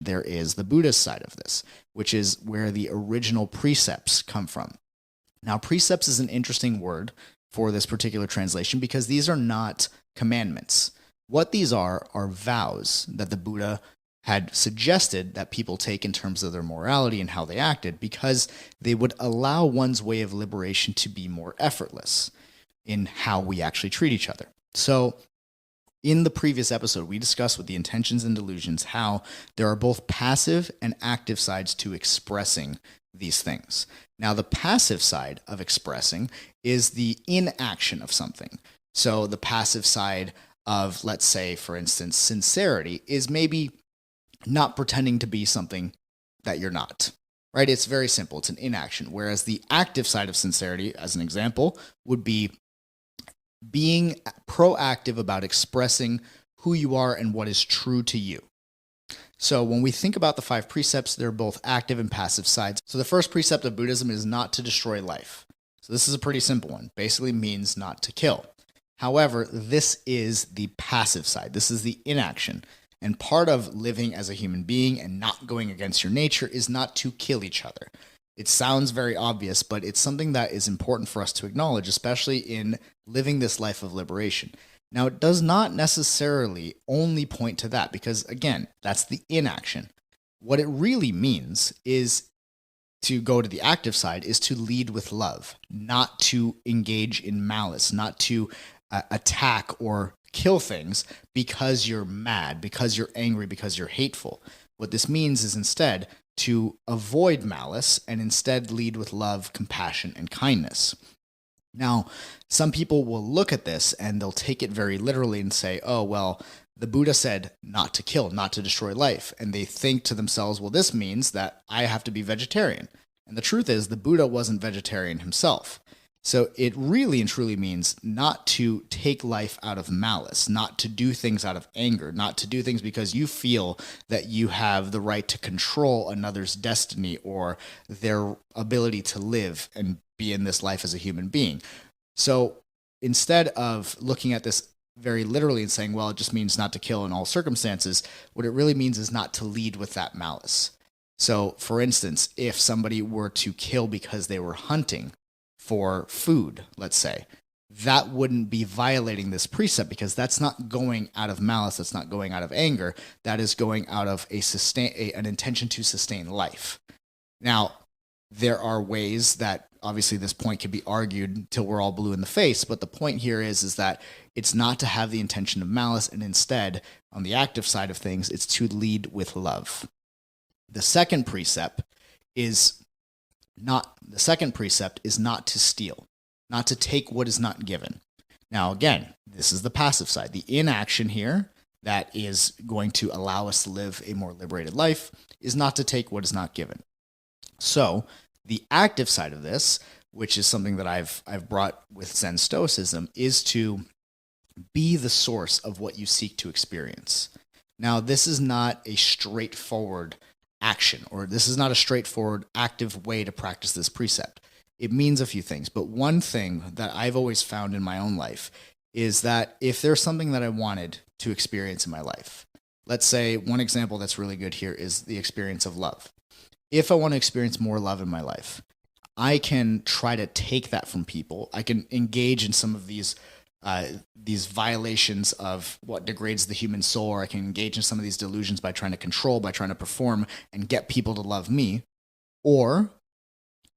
there is the Buddhist side of this, which is where the original precepts come from. Now, precepts is an interesting word for this particular translation because these are not commandments. What these are vows that the Buddha had suggested that people take in terms of their morality and how they acted, because they would allow one's way of liberation to be more effortless in how we actually treat each other. So in the previous episode, we discussed with the intentions and delusions how there are both passive and active sides to expressing these things. Now, the passive side of expressing is the inaction of something. So the passive side of, let's say, for instance, sincerity is maybe not pretending to be something that you're not, right? It's very simple. It's an inaction. Whereas the active side of sincerity, as an example, would be being proactive about expressing who you are and what is true to you. So when we think about the 5 precepts, they're both active and passive sides. So the first precept of Buddhism is not to destroy life. So this is a pretty simple one. Basically means not to kill. However, this is the passive side. This is the inaction. And part of living as a human being and not going against your nature is not to kill each other. It sounds very obvious, but it's something that is important for us to acknowledge, especially in living this life of liberation. Now, it does not necessarily only point to that because, again, that's the inaction. What it really means is to go to the active side is to lead with love, not to engage in malice, not to attack or kill things because you're mad, because you're angry, because you're hateful. What this means is instead to avoid malice and instead lead with love, compassion, and kindness. Now, some people will look at this and they'll take it very literally and say, oh, well, the Buddha said not to kill, not to destroy life. And they think to themselves, well, this means that I have to be vegetarian. And the truth is, the Buddha wasn't vegetarian himself. So it really and truly means not to take life out of malice, not to do things out of anger, not to do things because you feel that you have the right to control another's destiny or their ability to live and be in this life as a human being. So instead of looking at this very literally and saying, well, it just means not to kill in all circumstances, what it really means is not to lead with that malice. So for instance, if somebody were to kill because they were hunting for food, let's say, that wouldn't be violating this precept because that's not going out of malice, that's not going out of anger, that is going out of an intention to sustain life. Now, there are ways that obviously this point can be argued till we're all blue in the face, but the point here is that it's not to have the intention of malice, and instead, on the active side of things, it's to lead with love. The second precept is not to steal, not to take what is not given. Now, again, this is the passive side. The inaction here that is going to allow us to live a more liberated life is not to take what is not given. So the active side of this, which is something that I've brought with Zen Stoicism, is to be the source of what you seek to experience. Now, this is not a straightforward action, or this is not a straightforward active way to practice this precept. It means a few things, but one thing that I've always found in my own life is that if there's something that I wanted to experience in my life, let's say one example that's really good here is the experience of love. If I want to experience more love in my life, I can try to take that from people. I can engage in some of these violations of what degrades the human soul, or I can engage in some of these delusions by trying to control, by trying to perform and get people to love me. Or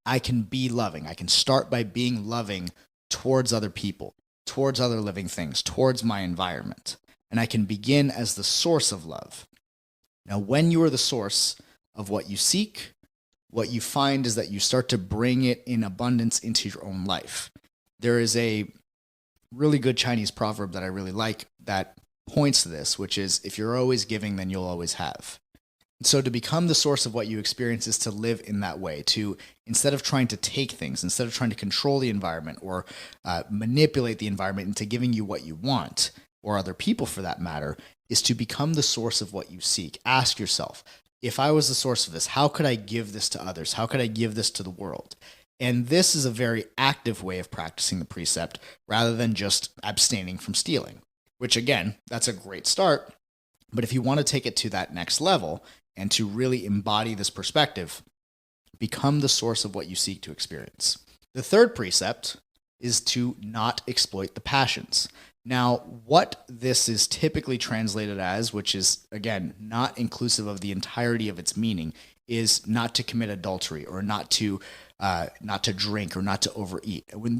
I can be loving. I can start by being loving towards other people, towards other living things, towards my environment. And I can begin as the source of love. Now, when you are the source of what you seek, what you find is that you start to bring it in abundance into your own life. There is a really good Chinese proverb that I really like that points to this, which is, if you're always giving, then you'll always have. And so to become the source of what you experience is to live in that way, to, instead of trying to take things, instead of trying to control the environment or manipulate the environment into giving you what you want, or other people for that matter, is to become the source of what you seek. Ask yourself, if I was the source of this, how could I give this to others? How could I give this to the world? And this is a very active way of practicing the precept rather than just abstaining from stealing, which again, that's a great start. But if you want to take it to that next level and to really embody this perspective, become the source of what you seek to experience. The third precept is to not exploit the passions. Now, what this is typically translated as, which is, again, not inclusive of the entirety of its meaning, is not to commit adultery or not to drink or not to overeat. When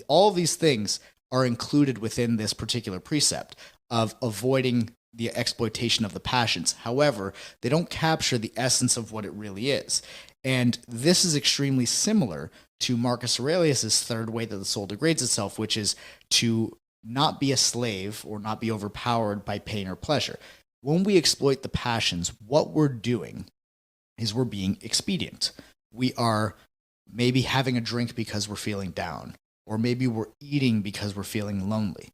all of these things are included within this particular precept of avoiding the exploitation of the passions. However, they don't capture the essence of what it really is. And this is extremely similar to Marcus Aurelius's third way that the soul degrades itself, which is to not be a slave or not be overpowered by pain or pleasure. When we exploit the passions, what we're doing is we're being expedient. We are maybe having a drink because we're feeling down, or maybe we're eating because we're feeling lonely.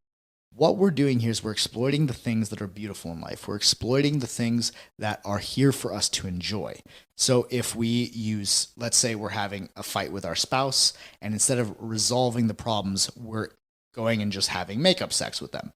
What we're doing here is we're exploiting the things that are beautiful in life. We're exploiting the things that are here for us to enjoy. So if we use, let's say we're having a fight with our spouse, and instead of resolving the problems, we're going and just having makeup sex with them.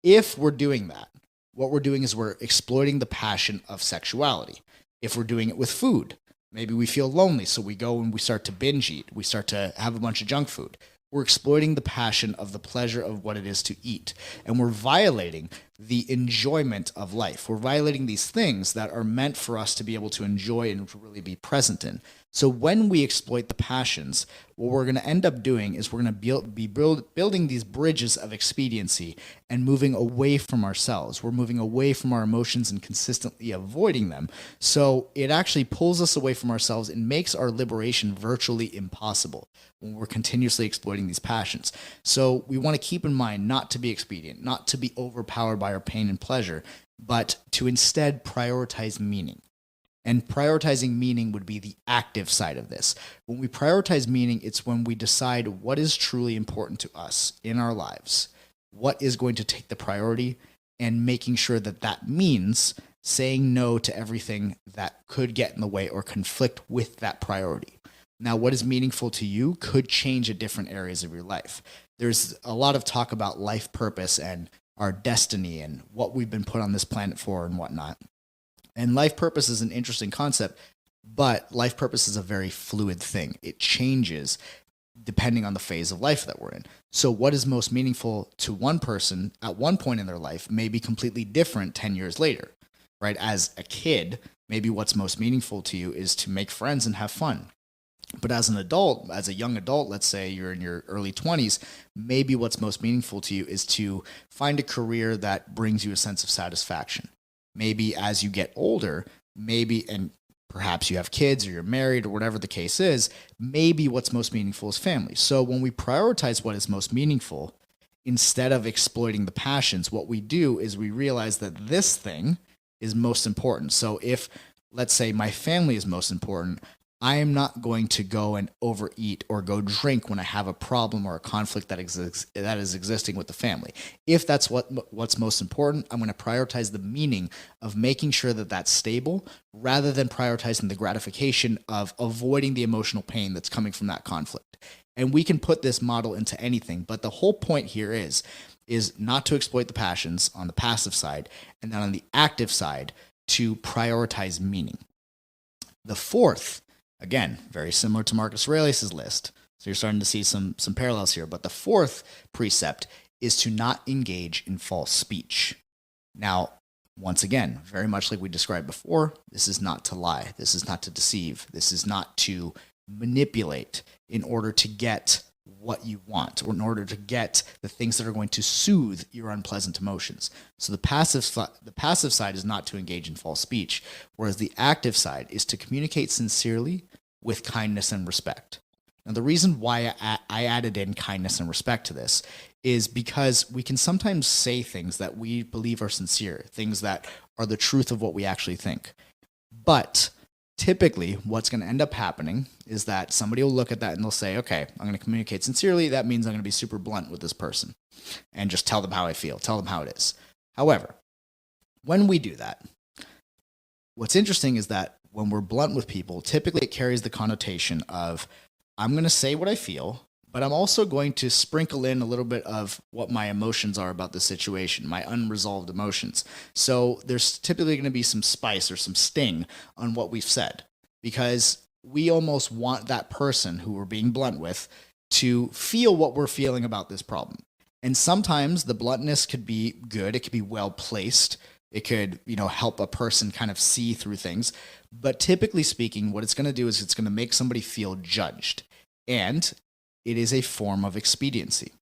If we're doing that, what we're doing is we're exploiting the passion of sexuality. If we're doing it with food, maybe we feel lonely, so we go and we start to binge eat. We start to have a bunch of junk food. We're exploiting the passion of the pleasure of what it is to eat. And we're violating the enjoyment of life. We're violating these things that are meant for us to be able to enjoy and to really be present in. So when we exploit the passions, what we're going to end up doing is we're going to be building these bridges of expediency and moving away from ourselves. We're moving away from our emotions and consistently avoiding them. So it actually pulls us away from ourselves and makes our liberation virtually impossible when we're continuously exploiting these passions. So we want to keep in mind not to be expedient, not to be overpowered by our pain and pleasure, but to instead prioritize meaning. And prioritizing meaning would be the active side of this. When we prioritize meaning, it's when we decide what is truly important to us in our lives, what is going to take the priority, and making sure that that means saying no to everything that could get in the way or conflict with that priority. Now, what is meaningful to you could change at different areas of your life. There's a lot of talk about life purpose and our destiny and what we've been put on this planet for and whatnot. And life purpose is an interesting concept, but life purpose is a very fluid thing. It changes depending on the phase of life that we're in. So what is most meaningful to one person at one point in their life may be completely different 10 years later, right? As a kid, maybe what's most meaningful to you is to make friends and have fun. But as an adult, as a young adult, let's say you're in your early 20s, maybe what's most meaningful to you is to find a career that brings you a sense of satisfaction. Maybe as you get older, and perhaps you have kids or you're married or whatever the case is, maybe what's most meaningful is family. So when we prioritize what is most meaningful, instead of exploiting the passions, what we do is we realize that this thing is most important. So if, let's say, my family is most important, I am not going to go and overeat or go drink when I have a problem or a conflict that is existing with the family. If that's what's most important, I'm going to prioritize the meaning of making sure that that's stable rather than prioritizing the gratification of avoiding the emotional pain that's coming from that conflict. And we can put this model into anything, but the whole point here is not to exploit the passions on the passive side, and then on the active side to prioritize meaning. The fourth, again, very similar to Marcus Aurelius's list. So you're starting to see some parallels here. But the fourth precept is to not engage in false speech. Now, once again, very much like we described before, this is not to lie. This is not to deceive. This is not to manipulate in order to get what you want or in order to get the things that are going to soothe your unpleasant emotions. So the passive side is not to engage in false speech, whereas the active side is to communicate sincerely with kindness and respect. Now, the reason why I added in kindness and respect to this is because we can sometimes say things that we believe are sincere, things that are the truth of what we actually think. But typically, what's going to end up happening is that somebody will look at that and they'll say, okay, I'm going to communicate sincerely. That means I'm going to be super blunt with this person and just tell them how I feel, tell them how it is. However, when we do that, what's interesting is that when we're blunt with people, typically it carries the connotation of, I'm going to say what I feel, but I'm also going to sprinkle in a little bit of what my emotions are about the situation, my unresolved emotions. So there's typically going to be some spice or some sting on what we've said, because we almost want that person who we're being blunt with to feel what we're feeling about this problem. And sometimes the bluntness could be good. It could be well placed. It could, help a person kind of see through things. But typically speaking, what it's going to do is it's going to make somebody feel judged. And it is a form of expediency.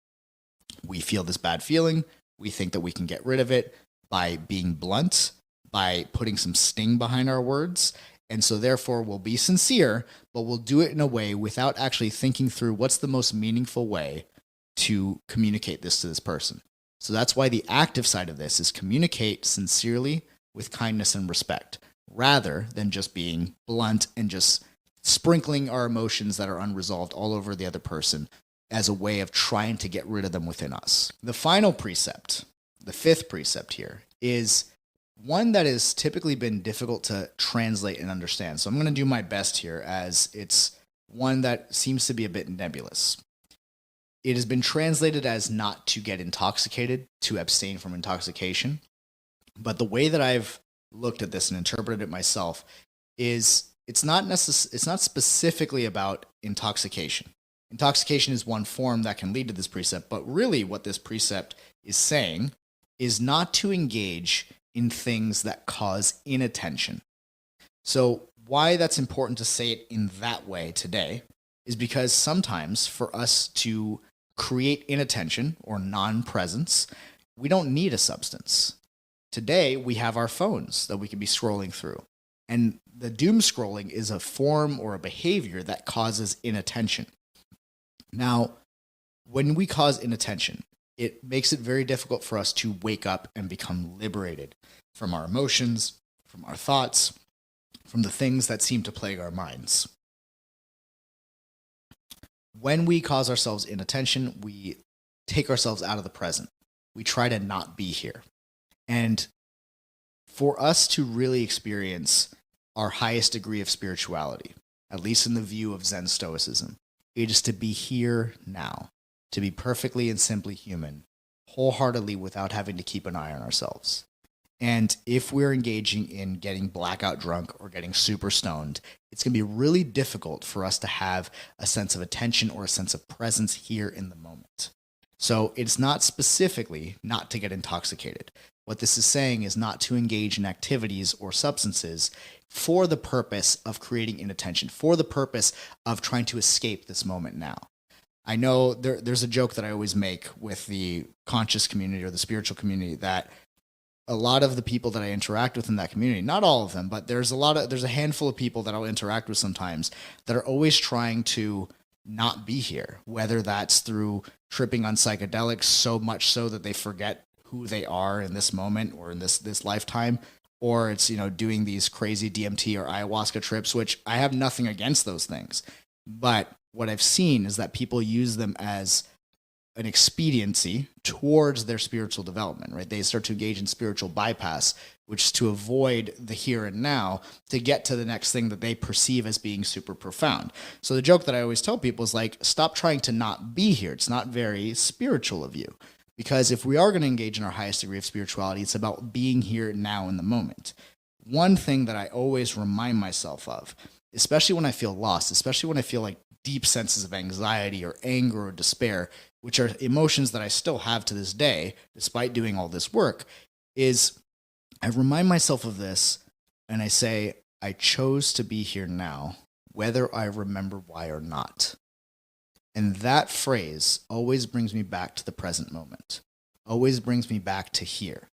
We feel this bad feeling. We think that we can get rid of it by being blunt, by putting some sting behind our words. And so therefore we'll be sincere, but we'll do it in a way without actually thinking through what's the most meaningful way to communicate this to this person. So that's why the active side of this is communicate sincerely with kindness and respect, rather than just being blunt and just sprinkling our emotions that are unresolved all over the other person as a way of trying to get rid of them within us. The final precept, the fifth precept here, is one that has typically been difficult to translate and understand. So I'm going to do my best here, as it's one that seems to be a bit nebulous. It has been translated as not to get intoxicated, to abstain from intoxication. But the way that I've looked at this and interpreted it myself is it's not specifically about intoxication. Intoxication is one form that can lead to this precept, but really what this precept is saying is not to engage in things that cause inattention. So why that's important to say it in that way today is because sometimes for us to create inattention or non-presence, we don't need a substance. Today, we have our phones that we could be scrolling through. And the doom scrolling is a form or a behavior that causes inattention. Now, when we cause inattention, it makes it very difficult for us to wake up and become liberated from our emotions, from our thoughts, from the things that seem to plague our minds. When we cause ourselves inattention, we take ourselves out of the present. We try to not be here. And for us to really experience our highest degree of spirituality, at least in the view of Zen Stoicism, it is to be here now, to be perfectly and simply human, wholeheartedly without having to keep an eye on ourselves. And if we're engaging in getting blackout drunk or getting super stoned, it's going to be really difficult for us to have a sense of attention or a sense of presence here in the moment. So it's not specifically not to get intoxicated. What this is saying is not to engage in activities or substances for the purpose of creating inattention, for the purpose of trying to escape this moment now. I know there's a joke that I always make with the conscious community or the spiritual community that a lot of the people that I interact with in that community, not all of them, but there's a handful of people that I'll interact with sometimes that are always trying to not be here, whether that's through tripping on psychedelics so much so that they forget who they are in this moment or in this lifetime, or it's, doing these crazy DMT or ayahuasca trips, which I have nothing against those things. But what I've seen is that people use them as an expediency towards their spiritual development, right? They start to engage in spiritual bypass, which is to avoid the here and now to get to the next thing that they perceive as being super profound. So the joke that I always tell people is like, stop trying to not be here. It's not very spiritual of you. Because if we are going to engage in our highest degree of spirituality, it's about being here now in the moment. One thing that I always remind myself of, especially when I feel lost, especially when I feel like deep senses of anxiety or anger or despair, which are emotions that I still have to this day, despite doing all this work, is I remind myself of this and I say, I chose to be here now, whether I remember why or not. And that phrase always brings me back to the present moment, always brings me back to here.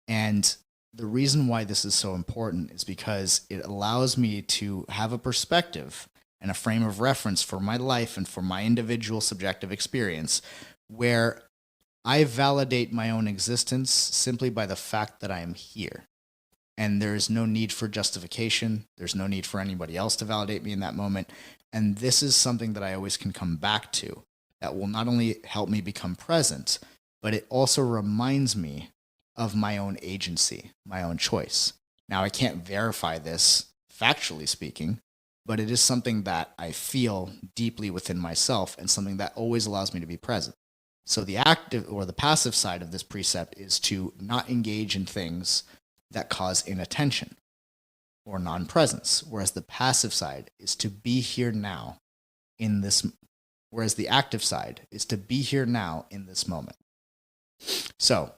And the reason why this is so important is because it allows me to have a perspective and a frame of reference for my life and for my individual subjective experience where I validate my own existence simply by the fact that I am here. And there is no need for justification. There's no need for anybody else to validate me in that moment. And this is something that I always can come back to that will not only help me become present, but it also reminds me of my own agency, my own choice. Now, I can't verify this factually speaking, but it is something that I feel deeply within myself and something that always allows me to be present. So the active or the passive side of this precept is to not engage in things that cause inattention or non-presence, whereas the passive side is to be here now in this, whereas the active side is to be here now in this moment. So